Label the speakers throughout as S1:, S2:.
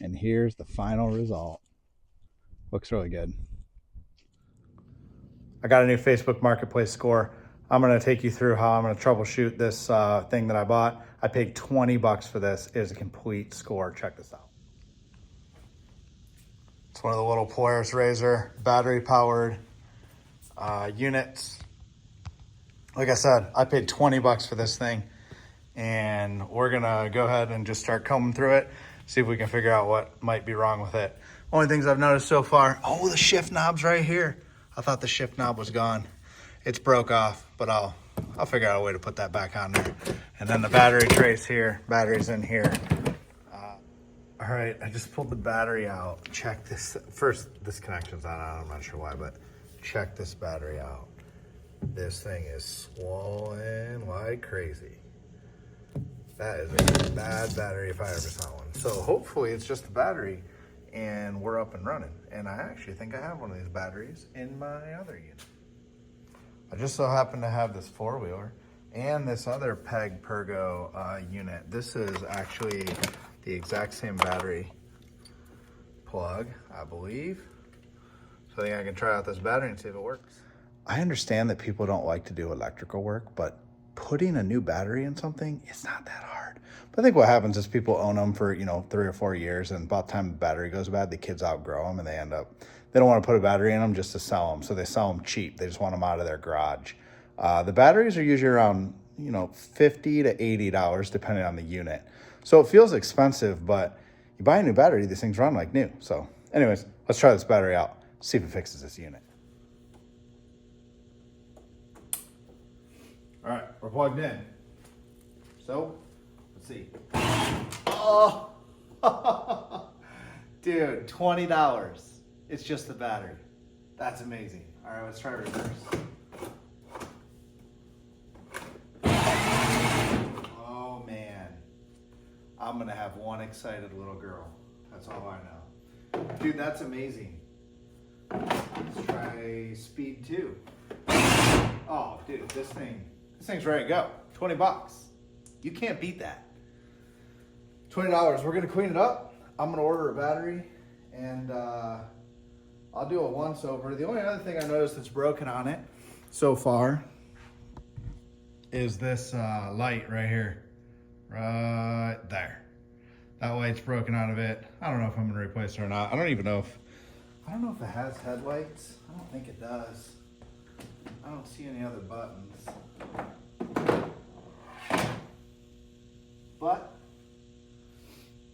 S1: And here's the final result. Looks really good. I got a new Facebook Marketplace score. I'm gonna take you through how I'm gonna troubleshoot this thing that I bought. I paid 20 bucks for this. It is a complete score. Check this out. It's one of the little Polaris Razor battery powered units. Like I said, I paid 20 bucks for this thing, and we're gonna go ahead and just start combing through it, see if we can figure out what might be wrong with it. Only things I've noticed so far, oh, the shift knob's right here. I thought the shift knob was gone. It's broke off, but I'll figure out a way to put that back on there. And then the battery trace here, battery's in here. All right, I just pulled the battery out. Check this. First, this connection's on, I'm not sure why, but check this battery out. This thing is swollen like crazy. That is a bad battery if I ever saw one. So hopefully it's just the battery and we're up and running. And I actually think I have one of these batteries in my other unit. I just so happen to have this four-wheeler and this other Peg Perego unit. This is actually the exact same battery plug, I believe. So I think I can try out this battery and see if it works. I understand that people don't like to do electrical work, but putting a new battery in something, it's not that hard. But I think what happens is people own them for, 3 or 4 years, and about the time the battery goes bad, the kids outgrow them and they don't want to put a battery in them just to sell them. So they sell them cheap. They just want them out of their garage. The batteries are usually around, $50 to $80 depending on the unit. So it feels expensive, but you buy a new battery, these things run like new. So anyways, let's try this battery out, see if it fixes this unit. All right, we're plugged in. So, let's see. Oh, dude, $20. It's just the battery. That's amazing. All right, let's try reverse. Oh man, I'm gonna have one excited little girl. That's all I know. Dude, that's amazing. Let's try speed 2. Oh, dude, this thing's ready to go. 20 bucks. You can't beat that. $20. We're gonna clean it up. I'm gonna order a battery and I'll do a once over. The only other thing I noticed that's broken on it so far is this light right here. Right there. That light's broken out of it. I don't know if I'm gonna replace it or not. I don't know if it has headlights. I don't think it does. I don't see any other buttons. But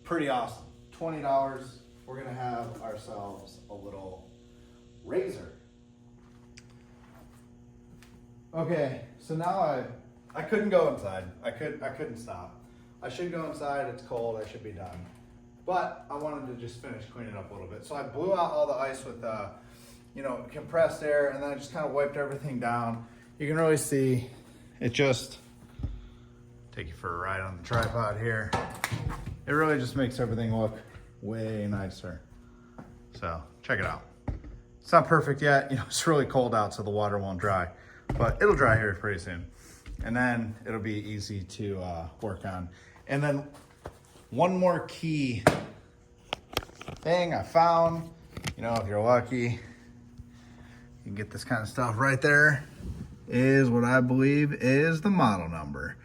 S1: pretty awesome. $20. We're gonna have ourselves a little razor. Okay, so now I couldn't go inside. I couldn't stop. I should go inside. It's cold. I should be done. But I wanted to just finish cleaning up a little bit. So I blew out all the ice with compressed air, and then I just kind of wiped everything down. You can really see it just, take you for a ride on the tripod here. It really just makes everything look way nicer. So check it out. It's not perfect yet. It's really cold out, so the water won't dry, but it'll dry here pretty soon. And then it'll be easy to work on. And then one more key thing I found, if you're lucky, you can get this kind of stuff right there, is what I believe is the model number.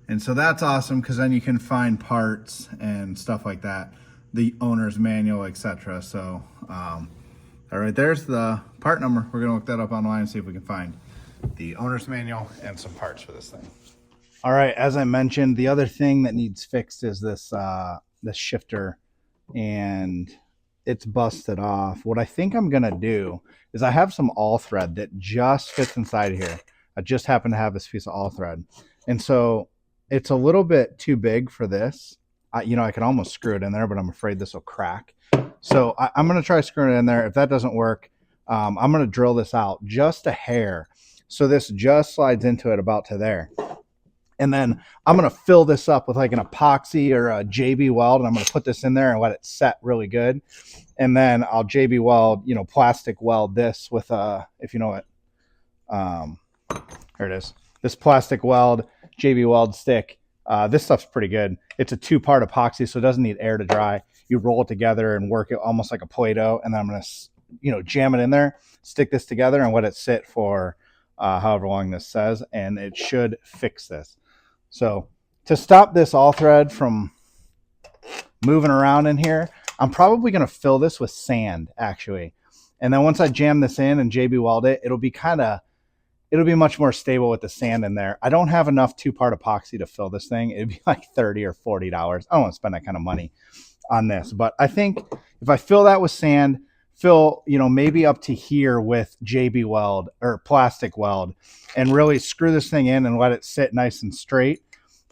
S1: And so that's awesome because then you can find parts and stuff like that, the owner's manual, etc. So all right, there's the part number. We're gonna look that up online and see if we can find the owner's manual and some parts for this thing. All right, as I mentioned, the other thing that needs fixed is this shifter, and it's busted off. What I think I'm gonna do is I have some all thread that just fits inside here. I just happen to have this piece of all thread, and so it's a little bit too big for this. I could almost screw it in there, but I'm afraid this will crack. So I'm gonna try screwing it in there. If that doesn't work, I'm gonna drill this out just a hair. So this just slides into it about to there. And then I'm gonna fill this up with like an epoxy or a JB Weld, and I'm gonna put this in there and let it set really good. And then I'll JB Weld, plastic weld this with if you know it, here it is. This plastic weld, JB Weld stick. This stuff's pretty good. It's a 2-part epoxy, so it doesn't need air to dry. you roll it together and work it almost like a Play-Doh. And then I'm going to, jam it in there, stick this together and let it sit for however long this says. And it should fix this. So to stop this all thread from moving around in here, I'm probably going to fill this with sand actually. And then once I jam this in and JB Weld it, it'll be much more stable with the sand in there. I don't have enough 2-part epoxy to fill this thing. It'd be like $30 or $40. I don't want to spend that kind of money on this, but I think if I fill that with sand, fill, maybe up to here with JB Weld or plastic weld and really screw this thing in and let it sit nice and straight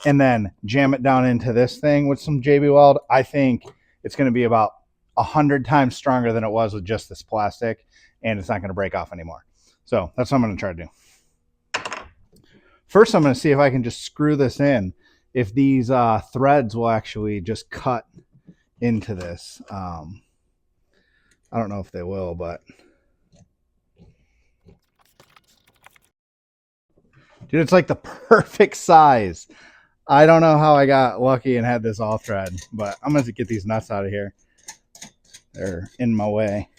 S1: and then jam it down into this thing with some JB Weld, I think it's going to be about 100 times stronger than it was with just this plastic, and it's not going to break off anymore. So that's what I'm going to try to do. First, I'm going to see if I can just screw this in, if these threads will actually just cut into this. I don't know if they will, but dude, it's like the perfect size. I don't know how I got lucky and had this all thread, but I'm going to get these nuts out of here. They're in my way.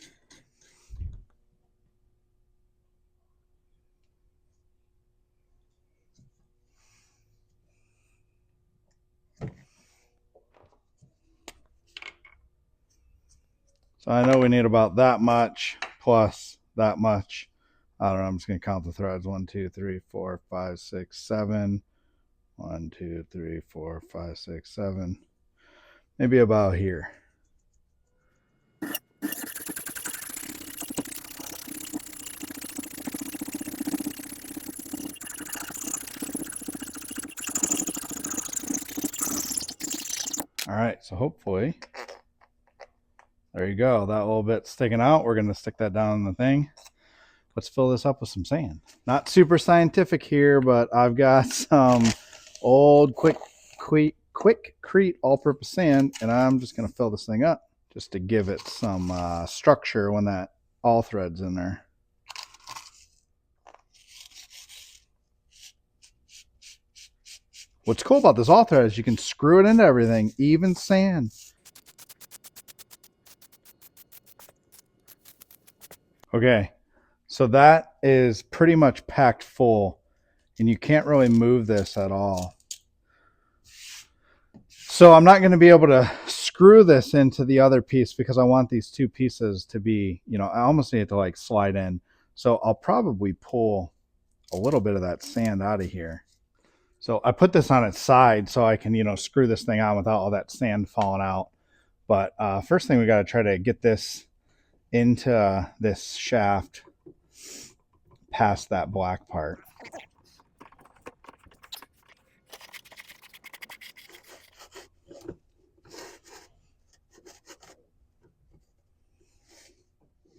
S1: So I know we need about that much plus that much. I don't know. I'm just going to count the threads. 1, 2, 3, 4, 5, 6, 7. 1, 2, 3, 4, 5, 6, 7. Maybe about here. All right, so hopefully, there you go. That little bit sticking out. We're going to stick that down in the thing. Let's fill this up with some sand. Not super scientific here, but I've got some old Quikrete all-purpose sand, and I'm just going to fill this thing up just to give it some structure when that all thread's in there. What's cool about this all thread is you can screw it into everything, even sand. Okay, so that is pretty much packed full, and you can't really move this at all. So I'm not going to be able to screw this into the other piece because I want these two pieces to be, I almost need it to like slide in. So I'll probably pull a little bit of that sand out of here. So I put this on its side so I can, screw this thing on without all that sand falling out. But first thing we got to try to get this into this shaft past that black part.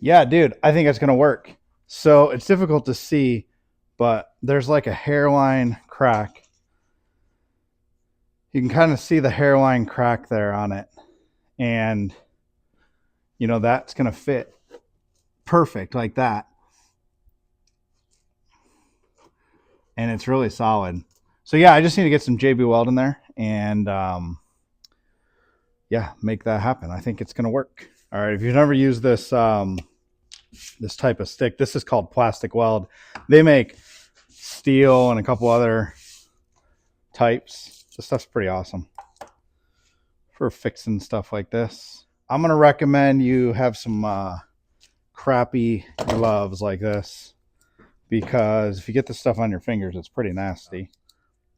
S1: Yeah, dude, I think it's going to work. So it's difficult to see, but there's like a hairline crack. You can kind of see the hairline crack there on it. And, that's going to fit perfect like that. And it's really solid. So yeah, I just need to get some JB Weld in there and yeah, make that happen. I think it's going to work. All right, if you've never used this this type of stick, this is called plastic weld. They make steel and a couple other types. This stuff's pretty awesome for fixing stuff like this. I'm going to recommend you have some crappy gloves like this, because if you get this stuff on your fingers, it's pretty nasty.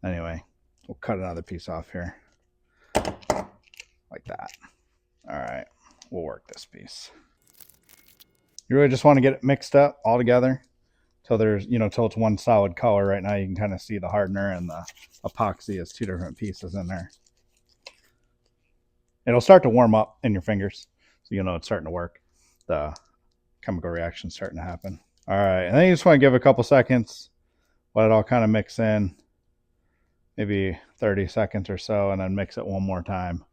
S1: Anyway, we'll cut another piece off here like that. All right, we'll work this piece. You really just want to get it mixed up all together till there's, till it's one solid color. Right now you can kind of see the hardener and the epoxy as two different pieces in there. It'll start to warm up in your fingers, so it's starting to work. The chemical reaction's starting to happen. All right, and then you just want to give it a couple seconds, let it all kind of mix in, maybe 30 seconds or so, and then mix it one more time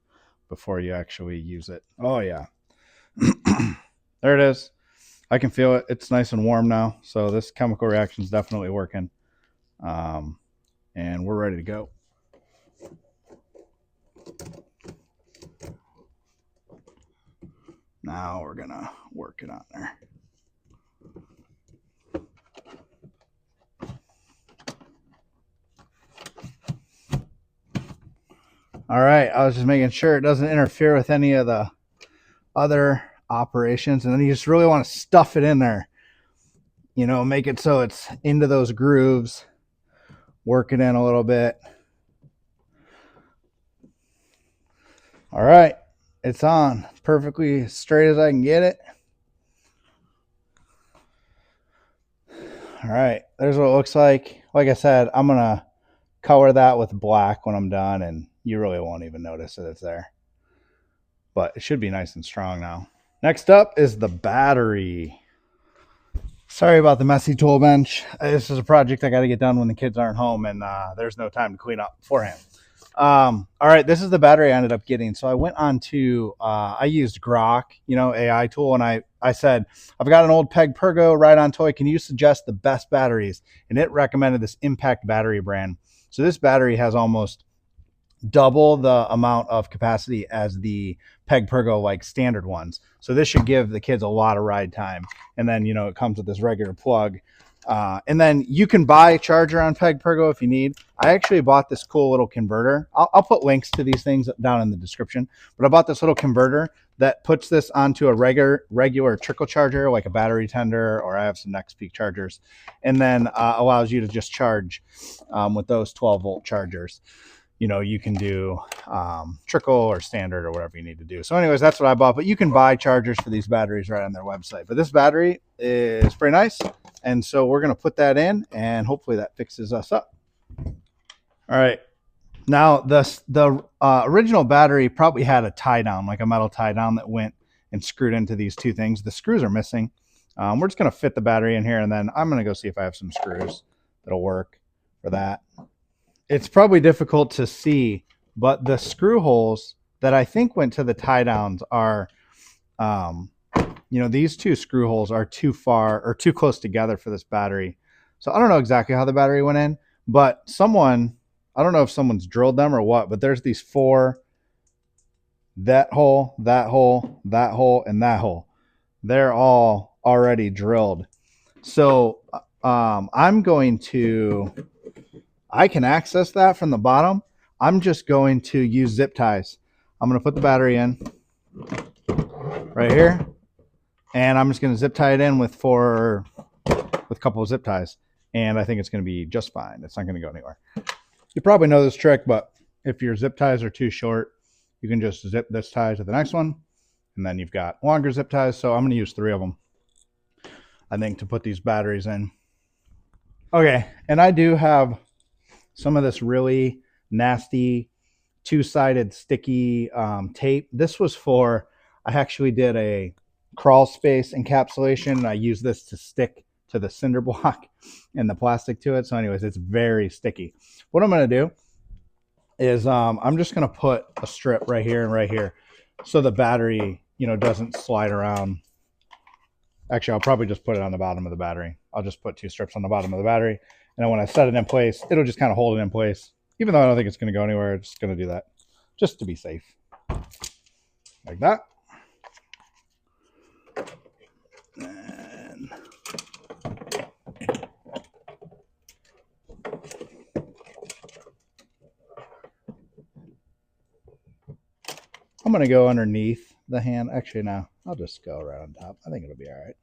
S1: before you actually use it. Oh yeah. There it is. I can feel it. It's nice and warm now. So this chemical reaction is definitely working. And we're ready to go. Now we're gonna work it on there. All right, I was just making sure it doesn't interfere with any of the other operations. And then you just really want to stuff it in there. You know, make it so it's into those grooves. Work it in a little bit. All right, it's on. Perfectly straight as I can get it. All right, there's what it looks like. Like I said, I'm going to color that with black when I'm done, and you really won't even notice that it's there. But it should be nice and strong now. Next up is the battery. Sorry about the messy tool bench. This is a project I got to get done when the kids aren't home, and there's no time to clean up beforehand. All right, this is the battery I ended up getting. So I went on to, I used Grok, you know, AI tool, and I said, I've got an old Peg Perego ride-on toy. Can you suggest the best batteries? And it recommended this Impact battery brand. So this battery has almost double the amount of capacity as the Peg Perego like standard ones. So this should give the kids a lot of ride time. And then, you know, it comes with this regular plug. And then you can buy a charger on Peg Perego if you need. I actually bought this cool little converter. I'll put links to these things down in the description. But I bought this little converter that puts this onto a regular trickle charger, like a battery tender, or I have some Next Peak chargers, and then allows you to just charge with those 12-volt chargers. You know, you can do trickle or standard or whatever you need to do. So anyways, that's what I bought. But you can buy chargers for these batteries right on their website. But this battery is pretty nice. And so we're going to put that in, and hopefully that fixes us up. All right. Now, the original battery probably had a tie down, like a metal tie down that went and screwed into these two things. The screws are missing. We're just going to fit the battery in here, and then I'm going to go see if I have some screws that'll work for that. It's probably difficult to see, but the screw holes that I think went to the tie downs are, you know, these two screw holes are too far or too close together for this battery. So I don't know exactly how the battery went in, but someone, I don't know if someone's drilled them or what, but there's these four, that hole, that hole, that hole, and that hole. They're all already drilled. So I'm going to, I can access that from the bottom. I'm just going to use zip ties. I'm going to put the battery in right here, and I'm just going to zip tie it in with a couple of zip ties, and I think it's going to be just fine. It's not going to go anywhere. You probably know this trick, but if your zip ties are too short, you can just zip this tie to the next one, and then you've got longer zip ties. So I'm going to use 3 of them, I think, to put these batteries in. Okay, and I do have some of this really nasty two-sided sticky tape. This was for, I actually did a crawl space encapsulation, and I used this to stick to the cinder block and the plastic to it. So anyways, it's very sticky. What I'm going to do is I'm just going to put a strip right here and right here so the battery, you know, doesn't slide around. Actually, I'll probably just put it on the bottom of the battery. I'll just put 2 strips on the bottom of the battery. And then when I set it in place, it'll just kind of hold it in place. Even though I don't think it's going to go anywhere, I'm just going to do that just to be safe. Like that. And I'm going to go underneath the hand. Actually, no, I'll just go right on top. I think it'll be all right.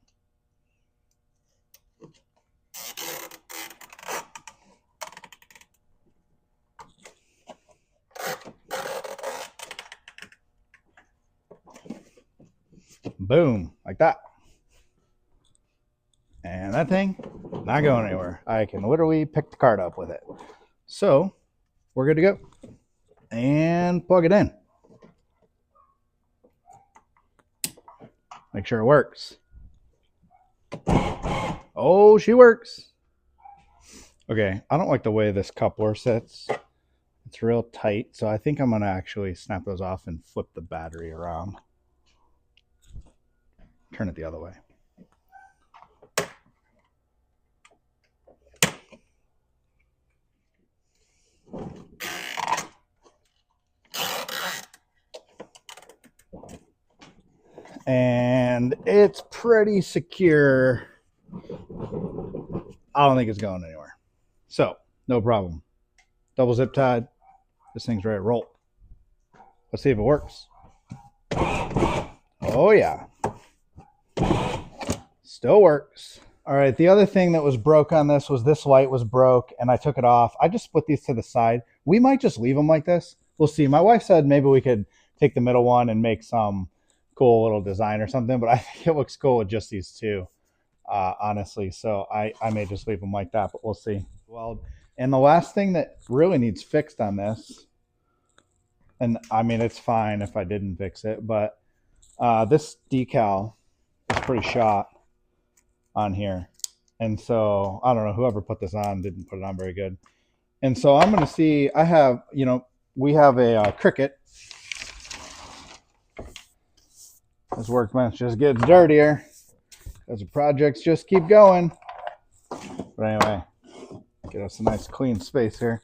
S1: Boom, like that. And that thing, not going anywhere. I can literally pick the card up with it. So we're good to go. And plug it in. Make sure it works. Oh, she works. Okay, I don't like the way this coupler sits. It's real tight, so I think I'm going to actually snap those off and flip the battery around. Turn it the other way. and it's pretty secure. I don't think it's going anywhere. So, no problem. Double zip tied. This thing's ready to roll. Let's see if it works. Oh, yeah. Still works. All right, the other thing that was broke on this was this light was broke, and I took it off. I just put these to the side. We might just leave them like this. We'll see. My wife said maybe we could take the middle one and make some cool little design or something, but I think it looks cool with just these two, honestly. So I may just leave them like that, but we'll see. Well, and the last thing that really needs fixed on this, and I mean, it's fine if I didn't fix it, but this decal is pretty shot on here. And so I don't know, whoever put this on didn't put it on very good. And so I'm going to see, I have, we have a Cricut. This workbench just gets dirtier as the projects just keep going. But anyway, get us a nice clean space here.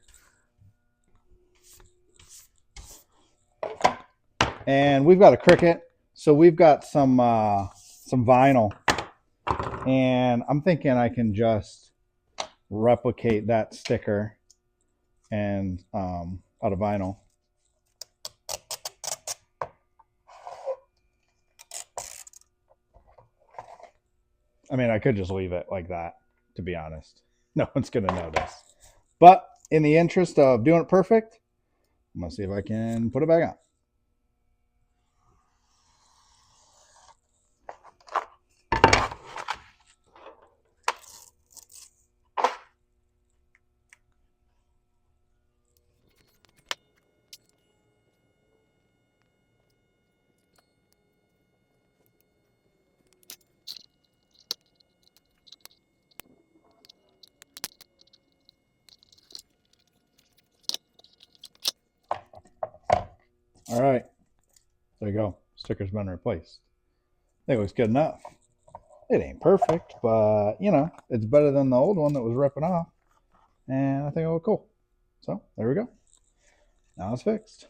S1: And we've got a Cricut, so we've got some vinyl. And I'm thinking I can just replicate that sticker and out of vinyl. I mean, I could just leave it like that, to be honest. No one's going to notice. But in the interest of doing it perfect, I'm going to see if I can put it back on. All right, there you go. Sticker's been replaced. I think it looks good enough. It ain't perfect, but it's better than the old one that was ripping off. And I think it looked cool. So there we go. Now it's fixed.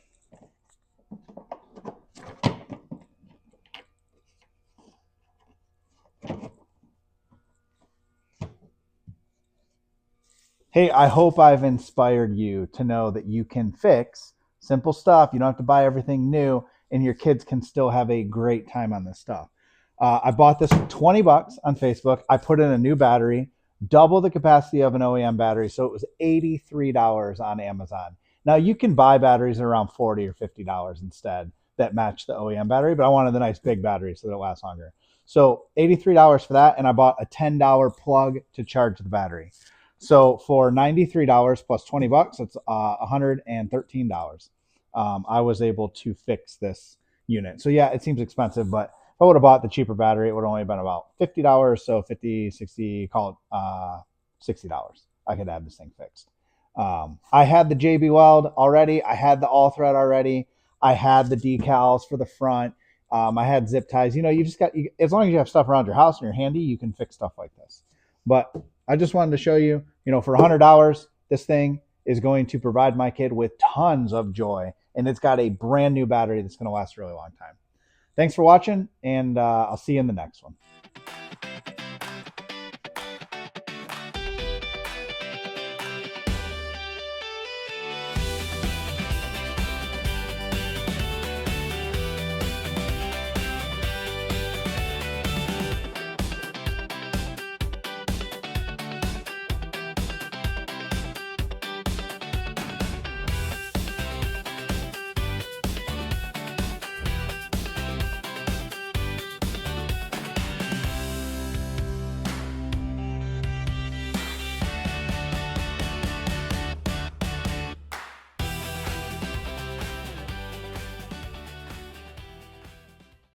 S1: Hey, I hope I've inspired you to know that you can fix simple stuff. You don't have to buy everything new, and your kids can still have a great time on this stuff. I bought this for 20 bucks on Facebook. I put in a new battery, double the capacity of an OEM battery, so it was $83 on Amazon. Now you can buy batteries at around $40 or $50 instead that match the OEM battery, but I wanted the nice big battery so that it lasts longer. So $83 for that, and I bought a $10 plug to charge the battery. So for $93 plus 20 bucks, it's $113. I was able to fix this unit. So yeah, it seems expensive, but if I would have bought the cheaper battery, it would have only been about $50. So 50, 60, call it $60. I could have this thing fixed. I had the JB Weld already. I had the all thread already. I had the decals for the front. I had zip ties. You just got, as long as you have stuff around your house and you're handy, you can fix stuff like this. But I just wanted to show you, for $100, this thing is going to provide my kid with tons of joy. And it's got a brand new battery that's going to last a really long time. Thanks for watching, and I'll see you in the next one.